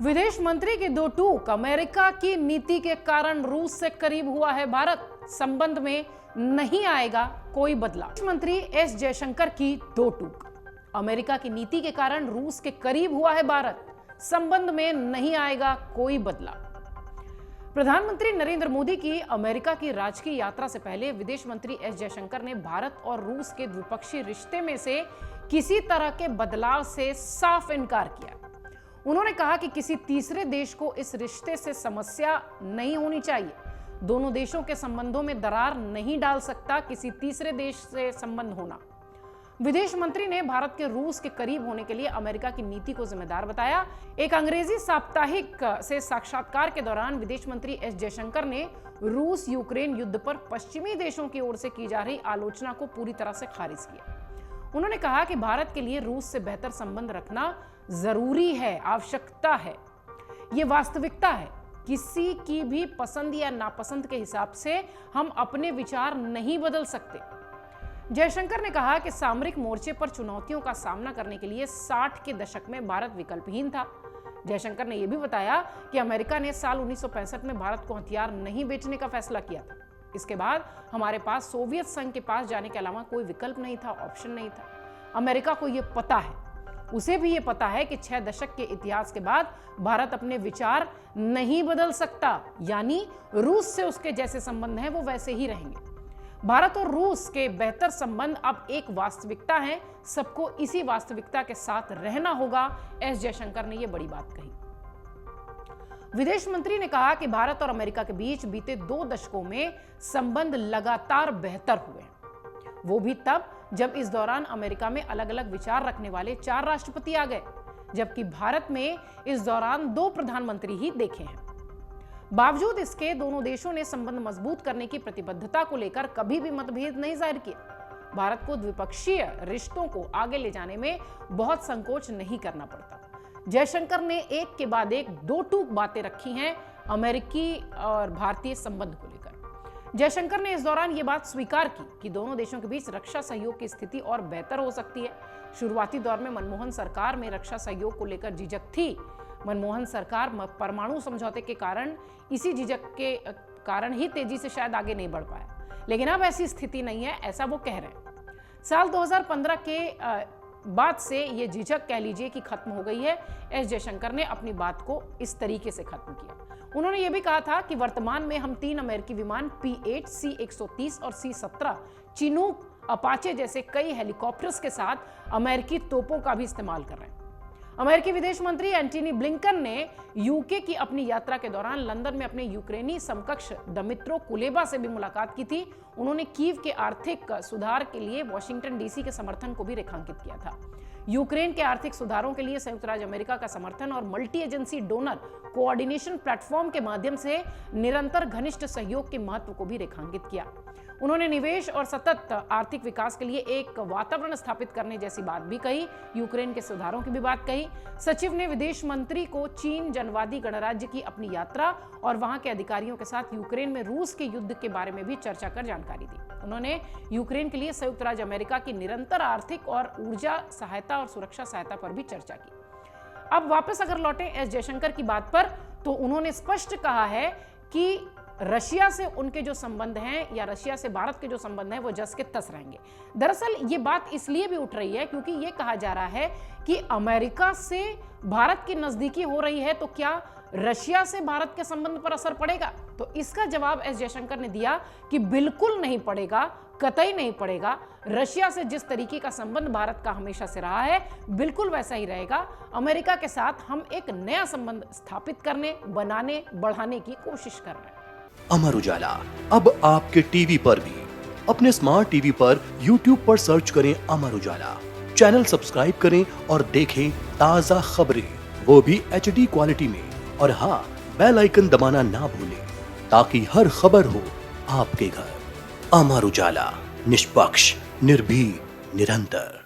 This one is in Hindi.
विदेश मंत्री के दो टूक। अमेरिका की नीति के कारण रूस से करीब हुआ है भारत, संबंध में नहीं आएगा कोई बदलाव। विदेश मंत्री एस जयशंकर की दो टूक। अमेरिका की नीति के कारण रूस के करीब हुआ है भारत, संबंध में नहीं आएगा कोई बदलाव। प्रधानमंत्री नरेंद्र मोदी की अमेरिका की राजकीय यात्रा से पहले विदेश मंत्री एस जयशंकर ने भारत और रूस के द्विपक्षीय रिश्ते में से किसी तरह के बदलाव से साफ इनकार किया। उन्होंने कहा कि किसी तीसरे देश को इस रिश्ते से समस्या नहीं होनी चाहिए। दोनों देशों के संबंधों में दरार नहीं डाल सकता किसी तीसरे देश से संबंध होना। विदेश मंत्री ने भारत के रूस के करीब होने के लिए अमेरिका की नीति को जिम्मेदार बताया। एक अंग्रेजी साप्ताहिक से साक्षात्कार के दौरान विदेश मंत्री एस जयशंकर ने रूस यूक्रेन युद्ध पर पश्चिमी देशों की ओर से की जा रही आलोचना को पूरी तरह से खारिज किया। उन्होंने कहा कि भारत के लिए रूस से बेहतर संबंध रखना जरूरी है, आवश्यकता है, ये वास्तविकता है। किसी की भी पसंद या नापसंद के हिसाब से हम अपने विचार नहीं बदल सकते। जयशंकर ने कहा कि सामरिक मोर्चे पर चुनौतियों का सामना करने के लिए 60 के दशक में भारत विकल्पहीन था। जयशंकर ने यह भी बताया कि अमेरिका ने साल 1965 में भारत को हथियार नहीं बेचने का फैसला किया था। इसके बाद हमारे पास सोवियत संघ के पास जाने के अलावा कोई विकल्प नहीं था, ऑप्शन नहीं था। अमेरिका को यह पता है, उसे भी ये पता है कि 6 दशक के इतिहास के बाद भारत अपने विचार नहीं बदल सकता, यानी रूस से उसके जैसे संबंध हैं वो वैसे ही रहेंगे। भारत और रूस के बेहतर संबंध अब एक वास्तविकता है, सबको इसी वास्तविकता के साथ रहना होगा। एस जयशंकर ने यह बड़ी बात कही। विदेश मंत्री ने कहा कि भारत और अमेरिका के बीच बीते 2 दशकों में संबंध लगातार बेहतर हुए, वो भी तब जब इस दौरान अमेरिका में अलग अलग विचार रखने वाले 4 राष्ट्रपति आ गए, जबकि भारत में इस दौरान 2 प्रधानमंत्री ही देखे हैं। बावजूद इसके दोनों देशों ने संबंध मजबूत करने की प्रतिबद्धता को लेकर कभी भी मतभेद नहीं जाहिर किया। भारत को द्विपक्षीय रिश्तों को आगे ले जाने में बहुत संकोच नहीं करना पड़ता। जयशंकर ने एक के बाद एक 2 टूक बातें रखी हैं अमेरिकी और भारतीय संबंध को लेकर। जयशंकर ने इस दौरान ये बात स्वीकार की कि दोनों देशों के बीच रक्षा सहयोग की स्थिति और बेहतर हो सकती है। शुरुआती दौर में मनमोहन सरकार में रक्षा सहयोग को लेकर झिझक थी। मनमोहन सरकार परमाणु समझौते के कारण, इसी झिझक के कारण ही तेजी से शायद आगे नहीं बढ़ पाया, लेकिन अब ऐसी स्थिति नहीं है, ऐसा वो कह रहे हैं। साल 2015 के बाद से ये झिझक कह लीजिए कि खत्म हो गई है। एस जयशंकर ने अपनी बात को इस तरीके से खत्म किया। उन्होंने ये भी कहा था कि वर्तमान में हम 3 अमेरिकी विमान P-8, C-130 और C-17 चिनूक, अपाचे जैसे कई हेलीकॉप्टर्स के साथ अमेरिकी तोपों का भी इस्तेमाल कर रहे हैं। अमेरिकी विदेश मंत्री एंटनी ब्लिंकन ने यूके की अपनी यात्रा के दौरान लंदन में अपने यूक्रेनी समकक्ष दमित्रो कुलेबा से भी मुलाकात की थी। उन्होंने कीव के आर्थिक सुधार के लिए वॉशिंगटन डीसी के समर्थन को भी रेखांकित किया था। यूक्रेन के आर्थिक सुधारों के लिए संयुक्त राज्य अमेरिका का समर्थन और multi agency donor coordination platform के माध्यम से निरंतर घनिष्ठ सहयोग के महत्व को भी रेखांकित किया। उन्होंने निवेश और सतत आर्थिक विकास के लिए एक वातावरण स्थापित करने जैसी बात भी कही। यूक्रेन के सुधारों की भी बात कही। सचिव ने विदेश मंत्री को चीन जनवादी गणराज्य की अपनी यात्रा और वहां के अधिकारियों के साथ यूक्रेन में रूस के युद्ध के बारे में भी चर्चा कर जानकारी दी। उन्होंने यूक्रेन के लिए संयुक्त राज्य अमेरिका की निरंतर आर्थिक और ऊर्जा सहायता और सुरक्षा सहायता पर भी चर्चा की। अब वापस अगर लौटे एस जयशंकर की बात पर, तो उन्होंने स्पष्ट कहा है कि रशिया से उनके जो संबंध हैं या रशिया से भारत के जो संबंध हैं वो जस के तस रहेंगे। दरअसल ये बात इसलिए भी उठ रही है क्योंकि ये कहा जा रहा है कि अमेरिका से भारत की नजदीकी हो रही है, तो क्या रशिया से भारत के संबंध पर असर पड़ेगा? तो इसका जवाब एस जयशंकर ने दिया कि बिल्कुल नहीं पड़ेगा, कतई नहीं पड़ेगा। रशिया से जिस तरीके का संबंध भारत का हमेशा से रहा है, बिल्कुल वैसा ही रहेगा। अमेरिका के साथ हम एक नया संबंध स्थापित करने, बनाने, बढ़ाने की कोशिश कर रहे हैं। अमर उजाला अब आपके टीवी पर भी। अपने स्मार्ट टीवी पर YouTube पर सर्च करें अमर उजाला, चैनल सब्सक्राइब करें और देखें ताजा खबरें, वो भी HD क्वालिटी में। और हाँ, बेल आइकन दबाना ना भूलें ताकि हर खबर हो आपके घर। अमर उजाला, निष्पक्ष, निर्भीक, निरंतर।